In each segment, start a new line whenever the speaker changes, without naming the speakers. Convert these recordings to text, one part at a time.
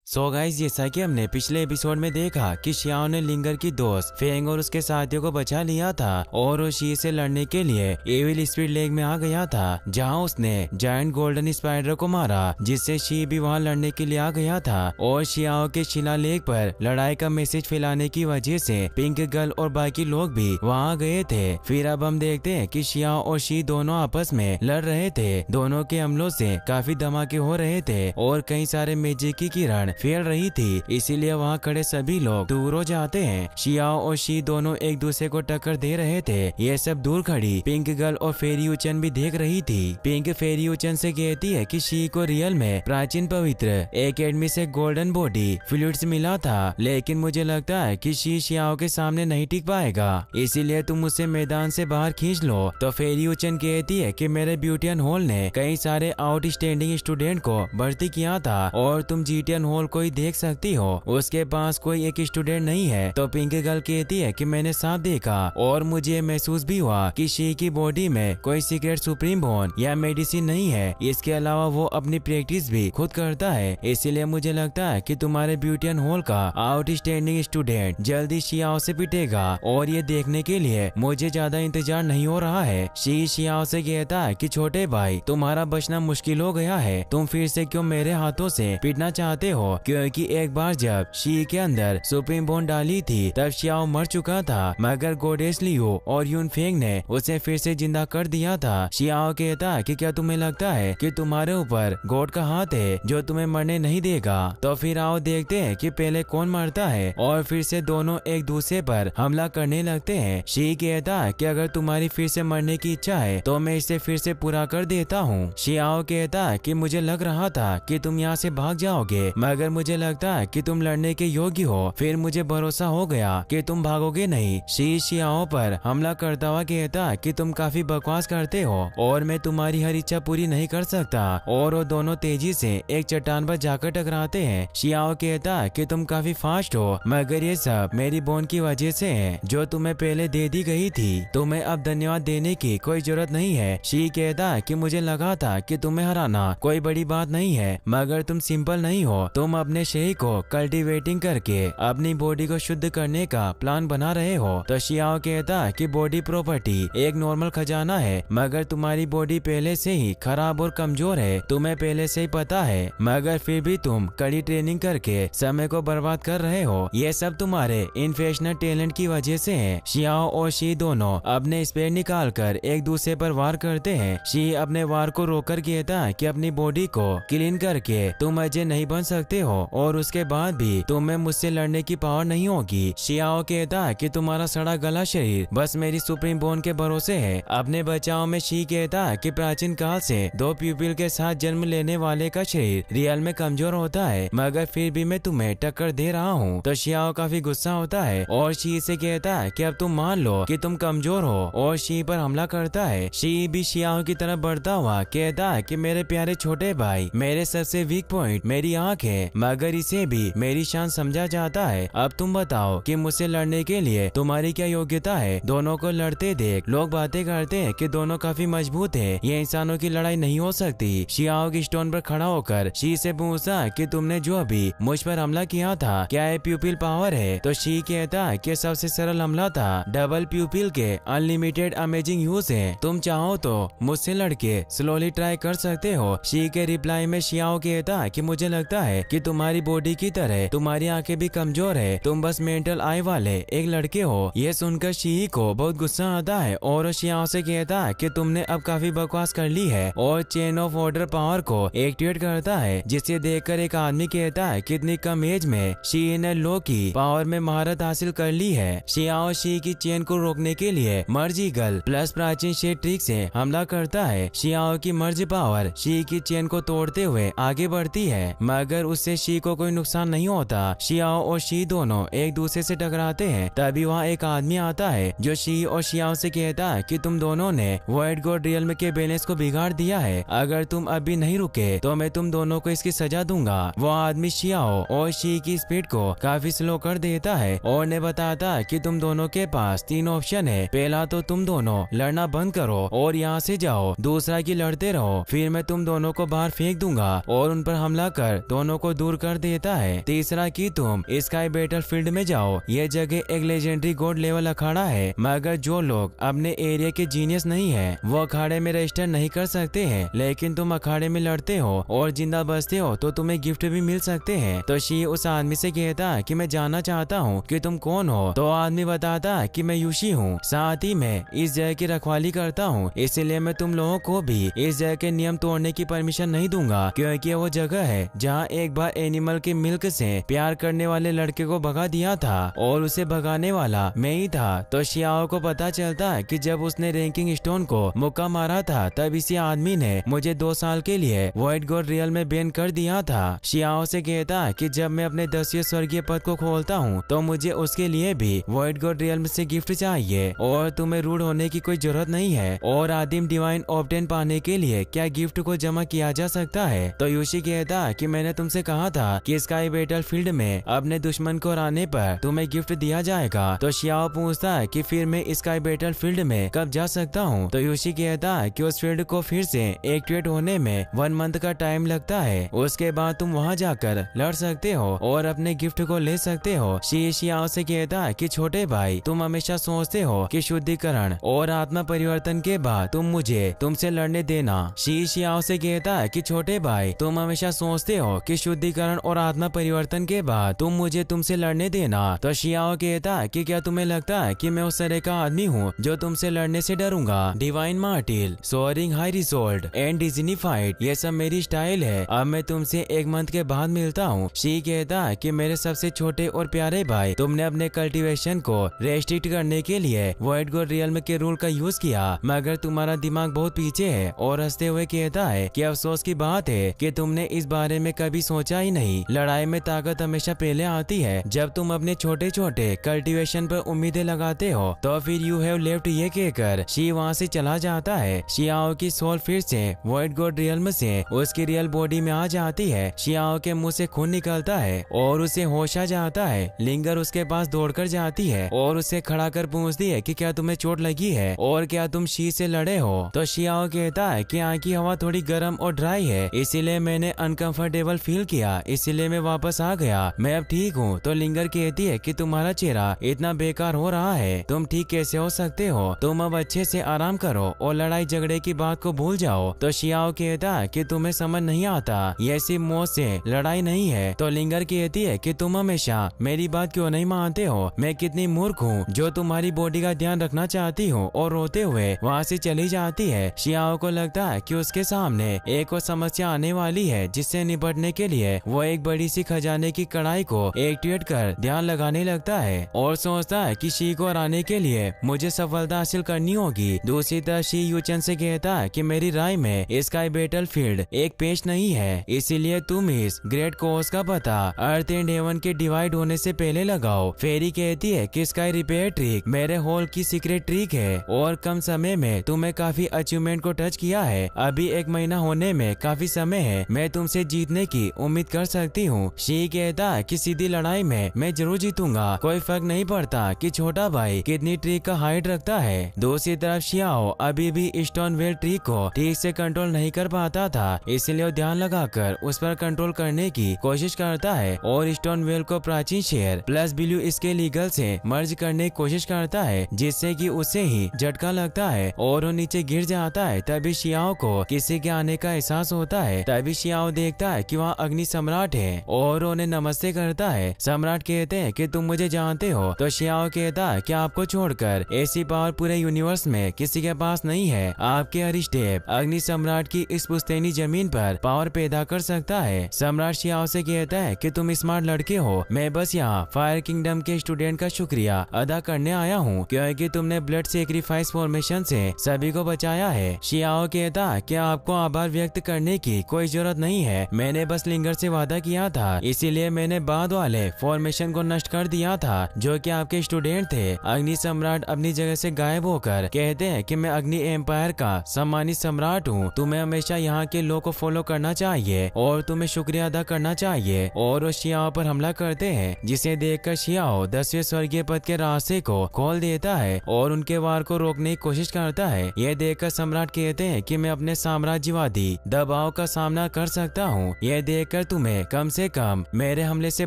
So guys, जैसा कि हमने पिछले एपिसोड में देखा कि शियाओ ने लिंगर की दोस्त फेंग और उसके साथियों को बचा लिया था और वो शी से लड़ने के लिए एविल स्पिरिट लेक में आ गया था, जहां उसने जायंट गोल्डन स्पाइडर को मारा, जिससे शी भी वहां लड़ने के लिए आ गया था। और शियाओ के शिला लेक पर लड़ाई का मैसेज फैलाने की वजह से पिंक गर्ल और बाकी लोग भी वहां गए थे। फिर अब हम देखते हैं कि शियाओ और शी दोनों आपस में लड़ रहे थे। दोनों के हमलों से काफी धमाके हो रहे थे और कई सारे मैजिक की किरण फैल रही थी, इसीलिए वहाँ खड़े सभी लोग दूर हो जाते हैं। शियाओ और शी दोनों एक दूसरे को टक्कर दे रहे थे। ये सब दूर खड़ी पिंक गर्ल और फेरी यूचन भी देख रही थी। पिंक फेरी यूचन से कहती है कि शी को रियल में प्राचीन पवित्र एकेडमी से गोल्डन बॉडी फ्लूइड्स मिला था, लेकिन मुझे लगता है कि शी शियाओ के सामने नहीं टिक पाएगा, इसीलिए तुम उसे मैदान से बाहर खींच लो। तो फेरी यूचन कहती है कि मेरे ब्यूटियन हॉल ने कई सारे आउटस्टैंडिंग स्टूडेंट को भर्ती किया था और तुम जीटियन हॉल कोई देख सकती हो, उसके पास कोई एक स्टूडेंट नहीं है। तो पिंक गर्ल कहती है कि मैंने सांप देखा और मुझे महसूस भी हुआ कि शी की बॉडी में कोई सीक्रेट सुप्रीम बोन या मेडिसिन नहीं है। इसके अलावा वो अपनी प्रैक्टिस भी खुद करता है, इसीलिए मुझे लगता है कि तुम्हारे ब्यूटियन हॉल का आउटस्टैंडिंग स्टूडेंट जल्दी शियाओ से पिटेगा और ये देखने के लिए मुझे ज्यादा इंतजार नहीं हो रहा है। शी शियाओ से कहता है कि छोटे भाई, तुम्हारा बचना मुश्किल हो गया है, तुम फिर से क्यों मेरे हाथों से पिटना चाहते हो, क्योंकि एक बार जब शी के अंदर सुप्रीम बोन डाली थी तब शियाओ मर चुका था, मगर गोडेस लियो और यून फेंग ने उसे फिर से जिंदा कर दिया था। शियाओ कहता है कि क्या तुम्हें लगता है कि तुम्हारे ऊपर गॉड का हाथ है जो तुम्हें मरने नहीं देगा? तो फिर आओ देखते हैं कि पहले कौन मरता है। और फिर से दोनों एक दूसरे पर हमला करने लगते हैं। शी कहता है कि अगर तुम्हारी फिर से मरने की इच्छा है तो मैं इसे फिर से पूरा कर देता हूँ। शियाओ कहता है कि मुझे लग रहा था कि तुम यहाँ से भाग जाओगे, मगर मुझे लगता है कि तुम लड़ने के योग्य हो। फिर मुझे भरोसा हो गया कि तुम भागोगे नहीं। शी शियाओ पर हमला करता हुआ कहता है कि तुम काफी बकवास करते हो और मैं तुम्हारी हर इच्छा पूरी नहीं कर सकता। और वो दोनों तेजी से एक चट्टान पर जाकर टकराते हैं। शियाओ कहता है कि तुम काफी फास्ट हो, मगर ये सब मेरी बोन की वजह से है जो तुम्हें पहले दे दी गई थी, तुम्हें अब धन्यवाद देने की कोई जरूरत नहीं है। शी कहता है कि मुझे लगा था कि तुम्हें हराना कोई बड़ी बात नहीं है, मगर तुम सिंपल नहीं हो, तुम अपने शरीर को कल्टीवेटिंग करके अपनी बॉडी को शुद्ध करने का प्लान बना रहे हो। तो शियाओ कहता है कि बॉडी प्रॉपर्टी एक नॉर्मल खजाना है, मगर तुम्हारी बॉडी पहले से ही खराब और कमजोर है, तुम्हें पहले से ही पता है, मगर फिर भी तुम कड़ी ट्रेनिंग करके समय को बर्बाद कर रहे हो। ये सब तुम्हारे इनफेशनल टैलेंट की वजह से है। शियाओ और शी दोनों अपने स्पेयर निकाल कर एक दूसरे पर वार करते हैं। शी अपने वार को रोककर कहता है कि अपनी बॉडी को क्लीन करके तुम अजय नहीं बन सकते हो और उसके बाद भी तुम्हें मुझसे लड़ने की पावर नहीं होगी। शियाओ कहता है कि तुम्हारा सड़ा गला शरीर बस मेरी सुप्रीम बोन के भरोसे है। अपने बचाव में शी कहता है कि प्राचीन काल से दो प्यूपिल के साथ जन्म लेने वाले का शरीर रियल में कमजोर होता है, मगर फिर भी मैं तुम्हें टक्कर दे रहा हूँ। तो शियाओ काफी गुस्सा होता है और शी से कहता है कि अब तुम मान लो कि तुम कमजोर हो और शी पर हमला करता है। शी भी शियाओ की तरफ बढ़ता हुआ कहता है कि मेरे प्यारे छोटे भाई, मेरे सबसे वीक पॉइंट मेरी आँख है, मगर इसे भी मेरी शान समझा जाता है। अब तुम बताओ कि मुझसे लड़ने के लिए तुम्हारी क्या योग्यता है? दोनों को लड़ते देख लोग बातें करते हैं कि दोनों काफी मजबूत है, ये इंसानों की लड़ाई नहीं हो सकती। शियाओ की स्टोन पर खड़ा होकर शी से पूछा कि तुमने जो अभी मुझ पर हमला किया था क्या ये प्यूपिल पावर है? तो शी कहता है कि सबसे सरल हमला था, डबल प्यूपिल के अनलिमिटेड अमेजिंग यूज है, तुम चाहो तो मुझसे लड़के स्लोली ट्राई कर सकते हो। शी के रिप्लाई में शियाओ कहता है कि मुझे लगता है कि तुम्हारी बॉडी की तरह तुम्हारी आंखें भी कमजोर है, तुम बस मेंटल आई वाले एक लड़के हो। ये सुनकर शी को बहुत गुस्सा आता है और शियाओ से कहता है कि तुमने अब काफी बकवास कर ली है और चेन ऑफ ऑर्डर पावर को एक्टिवेट करता है, जिसे देखकर एक आदमी कहता है कितनी कम एज में शी ने लो की पावर में महारत हासिल कर ली है। शियाओ शी की चेन को रोकने के लिए मर्ज ईगल प्लस प्राचीन शेड ट्रिक से हमला करता है। शियाओ की मर्ज पावर शी की चेन को तोड़ते हुए आगे बढ़ती है, मगर उससे शी को कोई नुकसान नहीं होता। शियाओ और शी दोनों एक दूसरे से टकराते हैं। तभी वहाँ एक आदमी आता है जो शी और शियाओ से कहता है कि तुम दोनों ने वर्ल्ड गॉड रियल्म के बैलेंस को बिगाड़ दिया है, अगर तुम अभी नहीं रुके तो मैं तुम दोनों को इसकी सजा दूंगा। वो आदमी शियाओ और शी की स्पीड को काफी स्लो कर देता है और ने बताता है कि तुम दोनों के पास तीन ऑप्शन है, पहला तो तुम दोनों लड़ना बंद करो और यहाँ से जाओ, दूसरा की लड़ते रहो, फिर मैं तुम दोनों को बाहर फेंक दूंगा और उन पर हमला कर दोनों को दूर कर देता है। तीसरा कि तुम स्काई बैटलफील्ड में जाओ। यह जगह एक लेजेंडरी गॉड लेवल अखाड़ा है, मगर जो लोग अपने एरिया के जीनियस नहीं है वो अखाड़े में रजिस्टर नहीं कर सकते हैं। लेकिन तुम अखाड़े में लड़ते हो और जिंदा बचते हो तो तुम्हें गिफ्ट भी मिल सकते हैं। तो शी उस आदमी से कहता है कि मैं जानना चाहता हूँ कि तुम कौन हो। तो आदमी बताता है कि मैं यूशी हूँ, साथ ही मैं इस जगह की रखवाली करता हूँ, इसलिए मैं तुम लोगों को भी इस जगह के नियम तोड़ने की परमिशन नहीं दूंगा, क्योंकि वो जगह है जहाँ एक बार एनिमल के मिल्क से प्यार करने वाले लड़के को भगा दिया था और उसे भगाने वाला मैं ही था। तो शियाओ को पता चलता है कि जब उसने रैंकिंग स्टोन को मुक्का मारा था तब इसी आदमी ने मुझे 2 साल के लिए व्हाइट गॉड रियल में बैन कर दिया था। शियाओ से कहता है कि जब मैं अपने 10वें स्वर्गीय पद को खोलता हूँ तो मुझे उसके लिए भी व्हाइट गॉड रियल से गिफ्ट चाहिए और तुम्हें रूड होने की कोई जरूरत नहीं है। और आदिम डिवाइन ऑब्टेन पाने के लिए क्या गिफ्ट को जमा किया जा सकता है। तो यूशी कहता है कि मैंने तुमसे कहा था कि स्काई बैटलफील्ड में अपने दुश्मन को हराने पर तुम्हें गिफ्ट दिया जाएगा। तो शियाओ पूछता है कि फिर मैं स्काई बैटलफील्ड में कब जा सकता हूँ। तो यूशी कहता है कि उस फील्ड को फिर से एक्टिवेट होने में 1 मंथ का टाइम लगता है, उसके बाद तुम वहाँ जाकर लड़ सकते हो और अपने गिफ्ट को ले सकते हो। शियाओ से कहता है कि छोटे भाई तुम हमेशा सोचते हो कि शुद्धिकरण और आत्मा परिवर्तन के बाद तुम मुझे तुमसे लड़ने देना। शियाओ से कहता है कि छोटे भाई तुम हमेशा सोचते हो कि शुद्धिकरण और आत्मा परिवर्तन के बाद तुम मुझे तुमसे लड़ने देना। तो शियाओ कहता है कि क्या तुम्हें लगता है कि मैं उस तरह का आदमी हूँ जो तुमसे लड़ने से डरूंगा। डिवाइन मार्टिल, सोअरिंग हाई रिसोल्ट एंड डिज्नीफाइड, ये सब मेरी स्टाइल है। अब मैं तुमसे 1 मंथ के बाद मिलता हूँ। शी कहता है कि मेरे सबसे छोटे और प्यारे भाई तुमने अपने कल्टीवेशन को रेस्ट्रिक्ट करने के लिए व्हाइट गॉड रियल्म के रूल का यूज किया, मगर तुम्हारा दिमाग बहुत पीछे है। और हंसते हुए कहता है कि अफसोस की बात है कि तुमने इस बारे में कभी सोचा ही नहीं। लड़ाई में ताकत हमेशा पहले आती है जब तुम अपने छोटे छोटे कल्टीवेशन पर उम्मीदें लगाते हो। तो फिर यू हैव लेफ्ट ये कहकर शी वहाँ से चला जाता है। शियाओ की सोल फिर से व्हाइट गॉड रियल्म से उसकी रियल बॉडी में आ जाती है। शियाओ के मुंह से खून निकलता है और उसे होश आ जाता है। लिंगर उसके पास दौड़कर जाती है और उसे खड़ा कर पूछती है कि क्या तुम्हें चोट लगी है और क्या तुम शी से लड़े हो। तो शियाओ कहता है कि यहाँ की हवा थोड़ी गर्म और ड्राई है, इसीलिए मैंने अनकंफर्टेबल फील किया, इसीलिए मैं वापस आ गया, मैं अब ठीक हूँ। तो लिंगर कहती है कि तुम्हारा चेहरा इतना बेकार हो रहा है, तुम ठीक कैसे हो सकते हो, तुम अब अच्छे से आराम करो और लड़ाई झगड़े की बात को भूल जाओ। तो शियाओ कहता है कि तुम्हें समझ नहीं आता, ये सिर्फ मौत से लड़ाई नहीं है। तो लिंगर कहती है कि तुम हमेशा मेरी बात क्यों नहीं मानते हो, मैं कितनी मूर्ख हूँ जो तुम्हारी बॉडी का ध्यान रखना चाहती हूँ। और रोते हुए वहाँ से चली जाती है। शियाओ को लगता है कि उसके सामने एक और समस्या आने वाली है, जिससे निपटने के लिए वो एक बड़ी सी खजाने की कढ़ाई को एक्टिवेट कर ध्यान लगाने लगता है और सोचता है कि शी को हराने के लिए मुझे सफलता हासिल करनी होगी। दूसरी तरफ शी यूचन से कहता है कि मेरी राय में स्काई बैटलफील्ड एक पेश नहीं है, इसीलिए तुम इस ग्रेट कोर्स का पता अर्थ एंड हेवन के डिवाइड होने से पहले लगाओ। फेरी कहती है कि स्काई रिपेयर ट्रिक मेरे होल की सीक्रेट ट्रिक है और कम समय में तुम्हें काफी अचीवमेंट को टच किया है, अभी 1 महीना होने में काफी समय है, मैं तुमसे जीतने की उम्मीद कर सकती हूँ। शी कहता है कि सीधी लड़ाई में मैं जरूर जीतूंगा, कोई फर्क नहीं पड़ता कि छोटा भाई कितनी ट्रिक का हाइट रखता है। दूसरी तरफ शियाओ अभी भी स्टोनवेल ट्रिक को ठीक से कंट्रोल नहीं कर पाता था, इसलिए वो ध्यान लगाकर उस पर कंट्रोल करने की कोशिश करता है और स्टोनवेल को प्राचीन शेयर प्लस ब्लू इसके लीगल से मर्ज करने की कोशिश करता है, जिससे कि उसे ही झटका लगता है और वो नीचे गिर जाता है। तभी शियाओ को किसी के आने का एहसास होता है। तभी शियाओ देखता है कि वहाँ अग्नि सम्राट है और उन्हें नमस्ते करता है। सम्राट कहते हैं कि तुम मुझे जानते हो। तो शियाओ कहता है कि आपको छोड़कर ऐसी पावर पूरे यूनिवर्स में किसी के पास नहीं है, आपके हर स्टेप अग्नि सम्राट की इस पुश्तैनी जमीन पर पावर पैदा कर सकता है। सम्राट शियाओ से कहता है कि तुम स्मार्ट लड़के हो, मैं बस यहाँ फायर किंगडम के स्टूडेंट का शुक्रिया अदा करने आया हूँ, क्योंकि तुमने ब्लड सेक्रीफाइस फॉर्मेशन से सभी को बचाया है। शियाओ कहता है कि आपको आभार व्यक्त करने की कोई जरूरत नहीं है, मैंने बस लिंगर से वादा किया था, इसीलिए मैंने बाद वाले फॉर्मेशन को नष्ट कर दिया था जो कि आपके स्टूडेंट थे। अग्नि सम्राट अपनी जगह से गायब होकर कहते हैं कि मैं अग्नि एम्पायर का सम्मानित सम्राट हूँ, तुम्हें हमेशा यहाँ के लोग को फॉलो करना चाहिए और तुम्हें शुक्रिया अदा करना चाहिए। और वो शियाओ पर हमला करते हैं, जिसे देखकर शियाओ 10वें स्वर्गीय पद के रास्ते को खोल देता है और उनके वार को रोकने की कोशिश करता है। यह देखकर सम्राट कहते हैं कि मैं अपने साम्राज्यवादी दबाव का सामना कर सकता हूँ। यह देखकर देखकर तुम्हें कम से कम मेरे हमले से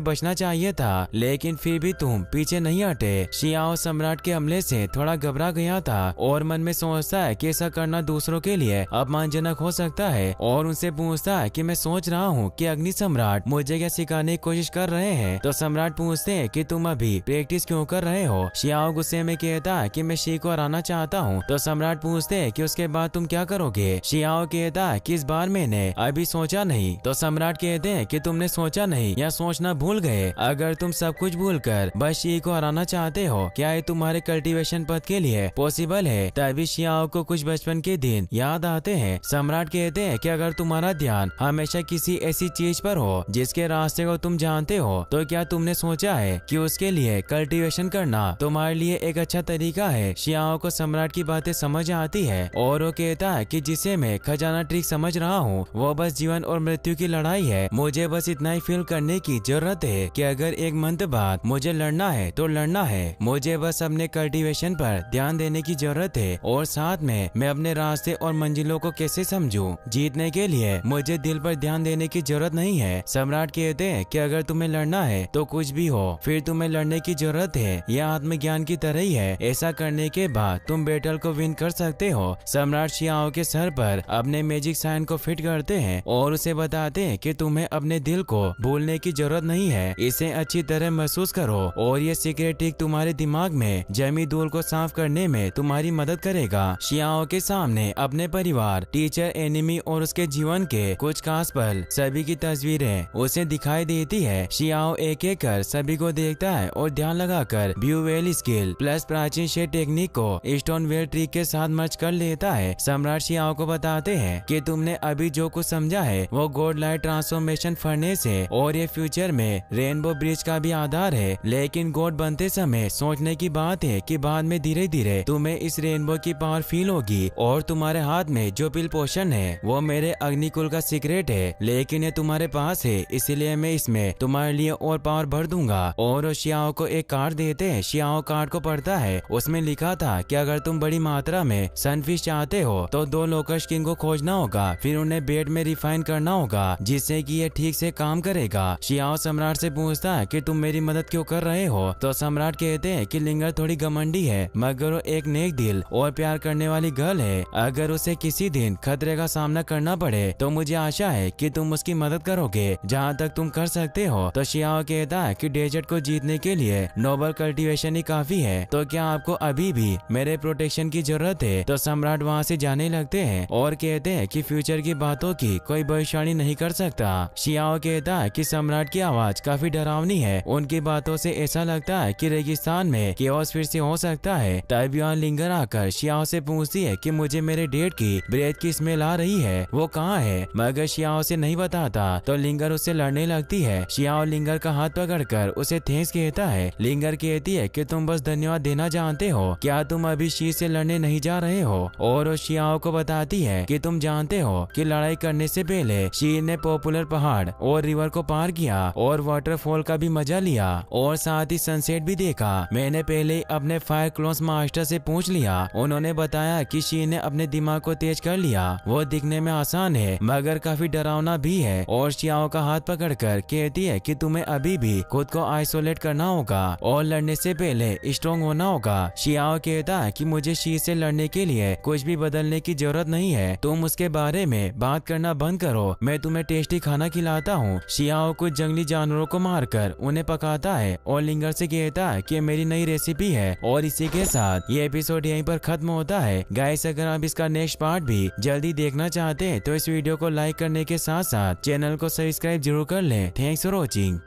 बचना चाहिए था, लेकिन फिर भी तुम पीछे नहीं हटे। शियाओ सम्राट के हमले से थोड़ा घबरा गया था और मन में सोचता है कि ऐसा करना दूसरों के लिए अपमानजनक हो सकता है और उनसे पूछता है कि मैं सोच रहा हूँ कि अग्नि सम्राट मुझे क्या सिखाने की कोशिश कर रहे हैं। तो सम्राट पूछते हैं कि तुम अभी प्रैक्टिस क्यों कर रहे हो। शियाओ गुस्से में कहता है कि मैं शी को हराना चाहता हूँ। तो सम्राट पूछते हैं कि उसके बाद तुम क्या करोगे। शियाओ कहता है कि इस बार मैंने अभी सोचा नहीं। तो सम्राट कहते हैं कि तुमने सोचा नहीं या सोचना भूल गए। अगर तुम सब कुछ भूलकर बस शी को हराना चाहते हो, क्या ये तुम्हारे कल्टीवेशन पथ के लिए पॉसिबल है। तभी शियाओ को कुछ बचपन के दिन याद आते हैं। सम्राट कहते हैं कि अगर तुम्हारा ध्यान हमेशा किसी ऐसी चीज पर हो जिसके रास्ते को तुम जानते हो, तो क्या तुमने सोचा है कि उसके लिए कल्टीवेशन करना तुम्हारे लिए एक अच्छा तरीका है। शियाओ को सम्राट की बातें समझ आती है और वो कहता है कि जिसे मैं खजाना ट्रिक समझ रहा हूँ वो बस जीवन और मृत्यु की लड़ाई है। मुझे बस इतना ही फील करने की जरूरत है कि अगर एक मंथ बाद मुझे लड़ना है तो लड़ना है। मुझे बस अपने कल्टीवेशन पर ध्यान देने की जरूरत है और साथ में मैं अपने रास्ते और मंजिलों को कैसे समझूं। जीतने के लिए मुझे दिल पर ध्यान देने की जरूरत नहीं है। सम्राट कहते हैं कि अगर तुम्हें लड़ना है तो कुछ भी हो, फिर तुम्हें लड़ने की जरूरत है। यह आत्मज्ञान की तरह ही है। ऐसा करने के बाद तुम बैटल को विन कर सकते हो। सम्राट शियाओ के सर पर अपने मैजिक साइन को फिट करते हैं और उसे बताते हैं कि तुम्हें अपने दिल को भूलने की जरूरत नहीं है, इसे अच्छी तरह महसूस करो और ये सीक्रेट ट्रिक तुम्हारे दिमाग में जमी धूल को साफ करने में तुम्हारी मदद करेगा। शियाओ के सामने अपने परिवार, टीचर, एनिमी और उसके जीवन के कुछ खास पल सभी की तस्वीरें उसे दिखाई देती है। शियाओ एक एक कर सभी को देखता है और ध्यान लगाकर ब्यूवेल स्किल प्लस प्राचीन शेड टेक्निक को स्टोनवेल ट्रिक के साथ मर्ज कर लेता है। सम्राट शियाओ को बताते हैं कि तुमने अभी जो कुछ समझा है वो गॉड लाइट ट्रांसफॉर्मेशन फर्नेस है और ये फ्यूचर में रेनबो ब्रिज का भी आधार है। लेकिन गॉड बनते समय सोचने की बात है कि बाद में धीरे धीरे तुम्हें इस रेनबो की पावर फील होगी और तुम्हारे हाथ में जो पिल पोशन है वो मेरे अग्निकुल का सीक्रेट है, लेकिन ये तुम्हारे पास है इसलिए मैं इसमें तुम्हारे लिए और पावर भर दूंगा। और शियाओ को एक कार्ड देते हैं। शियाओ कार्ड को पढ़ता है। उसमें लिखा था कि अगर तुम बड़ी मात्रा में सनफिश चाहते हो तो 2 लोकस्ट किंग को खोजना होगा, फिर उन्हें बेड में रिफाइन करना होगा जिससे कि ये ठीक से काम करेगा। शियाओ सम्राट से पूछता है कि तुम मेरी मदद क्यों कर रहे हो। तो सम्राट कहते हैं कि लिंगर थोड़ी घमंडी है मगर वो एक नेक दिल और प्यार करने वाली गर्ल है। अगर उसे किसी दिन खतरे का सामना करना पड़े तो मुझे आशा है कि तुम उसकी मदद करोगे जहाँ तक तुम कर सकते हो। तो शियाओ कहता है कि डेजर्ट को जीतने के लिए नोबल कल्टीवेशन ही काफी है, तो क्या आपको अभी भी मेरे प्रोटेक्शन की जरूरत है। तो सम्राट वहाँ से जाने लगते हैं और कहते हैं कि फ्यूचर की बातों की कोई भविष्यवाणी नहीं कर सकता। शियाओ कहता है कि सम्राट की आवाज काफी डरावनी है। उनकी बातों से ऐसा लगता है कि रेगिस्तान में केओस फिर से हो सकता है। तब यहाँ लिंगर आकर शियाओ से पूछती है कि मुझे मेरे डेट की ब्रेथ की स्मेल आ रही है, वो कहाँ है। मगर शियाओ से नहीं बताता तो लिंगर उससे लड़ने लगती है। शियाओ लिंगर का हाथ पकड़कर उसे थैंक्स कहता है। लिंगर कहती है कि तुम बस धन्यवाद देना जानते हो, क्या तुम अभी शी से लड़ने नहीं जा रहे हो। और वो शियाओ को बताती है कि तुम जानते हो कि लड़ाई करने से पहले शी ने पॉपुलर पहाड़ और रिवर को पार किया और वाटरफॉल का भी मजा लिया और साथ ही सनसेट भी देखा। मैंने पहले अपने फायर क्लोन्स मास्टर से पूछ लिया, उन्होंने बताया कि शी ने अपने दिमाग को तेज कर लिया। वो दिखने में आसान है मगर काफी डरावना भी है। और शियाओ का हाथ पकड़कर कहती है कि तुम्हें अभी भी खुद को आइसोलेट करना होगा और लड़ने से पहले स्ट्रॉन्ग होना होगा। शियाओ कहता है कि मुझे शी से लड़ने के लिए कुछ भी बदलने की जरूरत नहीं है, तुम उसके बारे में बात करना बंद करो, मैं तुम्हें टेस्टी खाना खिलाता हूँ। शियाओ कुछ जंगली जानवरों को मारकर उन्हें पकाता है और लिंगर से कहता है कि मेरी नई रेसिपी है। और इसी के साथ ये एपिसोड यहीं पर खत्म होता है। गाइस, अगर आप इसका नेक्स्ट पार्ट भी जल्दी देखना चाहते हैं तो इस वीडियो को लाइक करने के साथ साथ चैनल को सब्सक्राइब जरूर कर लें। Thanks for watching.